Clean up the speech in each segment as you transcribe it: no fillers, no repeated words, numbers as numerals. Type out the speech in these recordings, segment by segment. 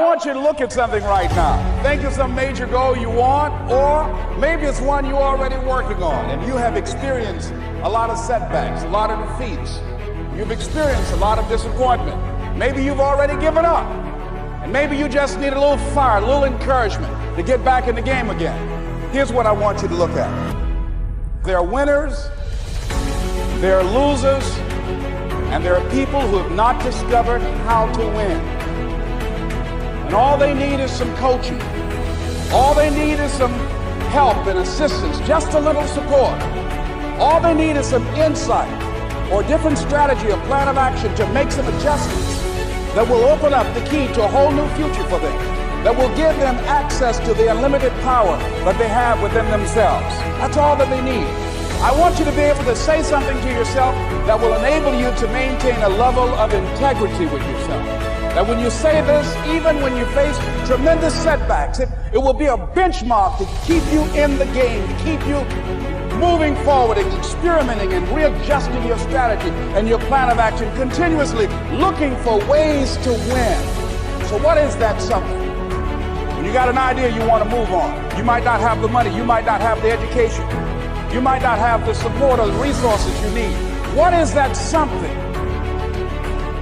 I want you to look at something right now. Think of some major goal you want, or maybe it's one you're already working on and you have experienced a lot of setbacks, a lot of defeats. You've experienced a lot of disappointment. Maybe you've already given up. And maybe you just need a little fire, a little encouragement to get back in the game again. Here's what I want you to look at. There are winners, there are losers, and there are people who have not discovered how to win. And all they need is some coaching. All they need is some help and assistance, just a little support. All they need is some insight or different strategy or plan of action to make some adjustments that will open up the key to a whole new future for them, that will give them access to the unlimited power that they have within themselves. That's all that they need. I want you to be able to say something to yourself that will enable you to maintain a level of integrity with yourself. That when you say this, even when you face tremendous setbacks, it will be a benchmark to keep you in the game, to keep you moving forward and experimenting and readjusting your strategy and your plan of action, continuously looking for ways to win. So what is that something? When you got an idea you want to move on, you might not have the money, you might not have the education, you might not have the support or the resources you need. What is that something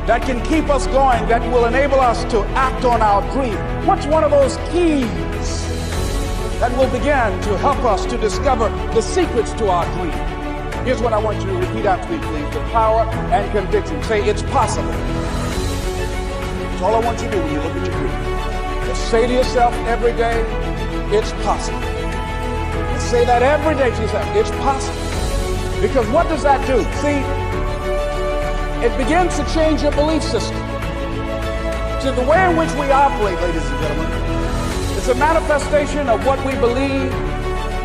that can keep us going, that will enable us to act on our dream? What's one of those keys that will begin to help us to discover the secrets to our dream? Here's what I want you to repeat after me, please. The power and conviction. Say, it's possible. That's all I want you to do when you look at your dream. Just say to yourself every day, it's possible. And say that every day to yourself, it's possible. Because what does that do? See, it begins to change your belief system. See, the way in which we operate, ladies and gentlemen, it's a manifestation of what we believe,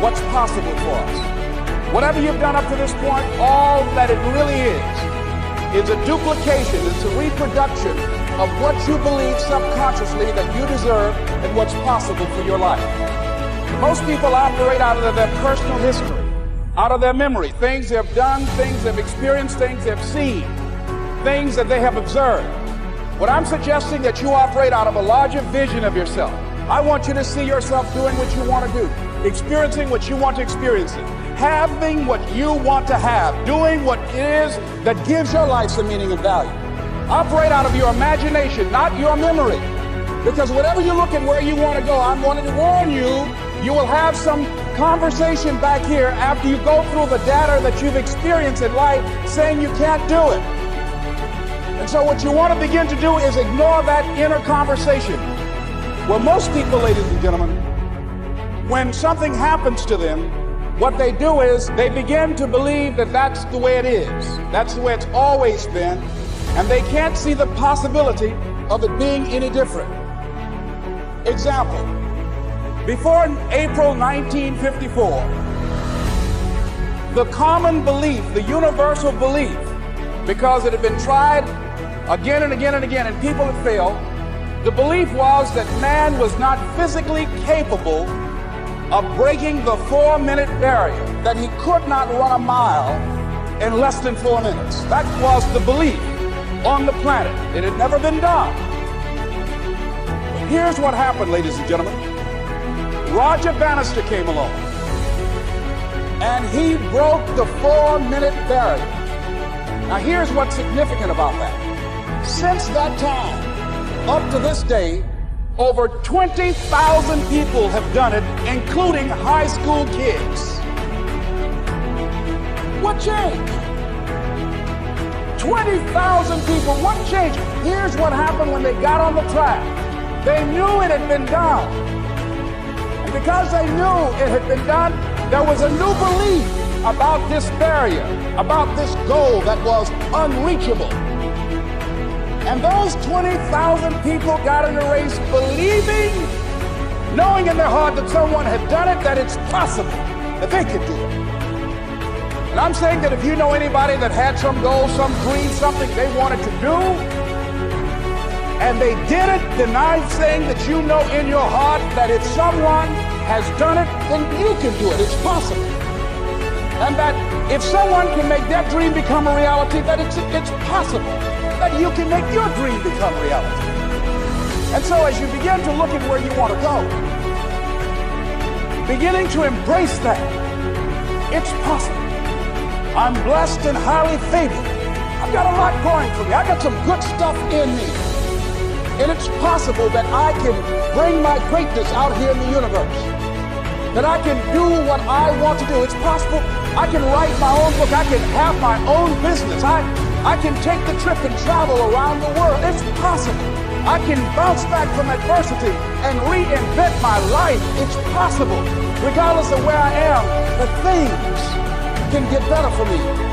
what's possible for us. Whatever you've done up to this point, all that it really is a duplication, it's a reproduction of what you believe subconsciously that you deserve and what's possible for your life. Most people operate out of their personal history, out of their memory, things they've done, things they've experienced, things they've seen, things that they have observed. What I'm suggesting that you operate out of a larger vision of yourself. I want you to see yourself doing what you want to do, experiencing what you want to experience, having what you want to have, doing what it is that gives your life some meaning and value. Operate out of your imagination, not your memory. Because whatever you look at where you want to go, I'm wanting to warn you, you will have some conversation back here after you go through the data that you've experienced in life saying you can't do it. And so what you want to begin to do is ignore that inner conversation. Well, most people, ladies and gentlemen, when something happens to them, what they do is they begin to believe that that's the way it is. That's the way it's always been. And they can't see the possibility of it being any different. Example, before April 1954, the common belief, the universal belief, because it had been tried again and again and again and people had failed, the belief was that man was not physically capable of breaking the 4-minute barrier, that he could not run a mile in less than 4 minutes. That was the belief on the planet. It had never been done. But here's what happened, ladies and gentlemen. Roger Bannister came along, and he broke the 4-minute barrier. Now here's what's significant about that. Since that time, up to this day, over 20,000 people have done it, including high school kids. What changed? 20,000 people, what changed? Here's what happened when they got on the track. They knew it had been done. And because they knew it had been done, there was a new belief about this barrier, about this goal that was unreachable. And those 20,000 people got in the race believing, knowing in their heart that someone had done it, that it's possible, that they could do it. And I'm saying that if you know anybody that had some goal, some dream, something they wanted to do, and they did it, then I'm saying that you know in your heart that if someone has done it, then you can do it. It's possible. And that if someone can make that dream become a reality, that it's possible that you can make your dream become reality. And so as you begin to look at where you want to go, beginning to embrace that, it's possible. I'm blessed and highly favored. I've got a lot going for me. I got some good stuff in me. And it's possible that I can bring my greatness out here in the universe. That I can do what I want to do. It's possible I can write my own book. I can have my own business. I can take the trip and travel around the world. It's possible. I can bounce back from adversity and reinvent my life. It's possible. Regardless of where I am, the things can get better for me.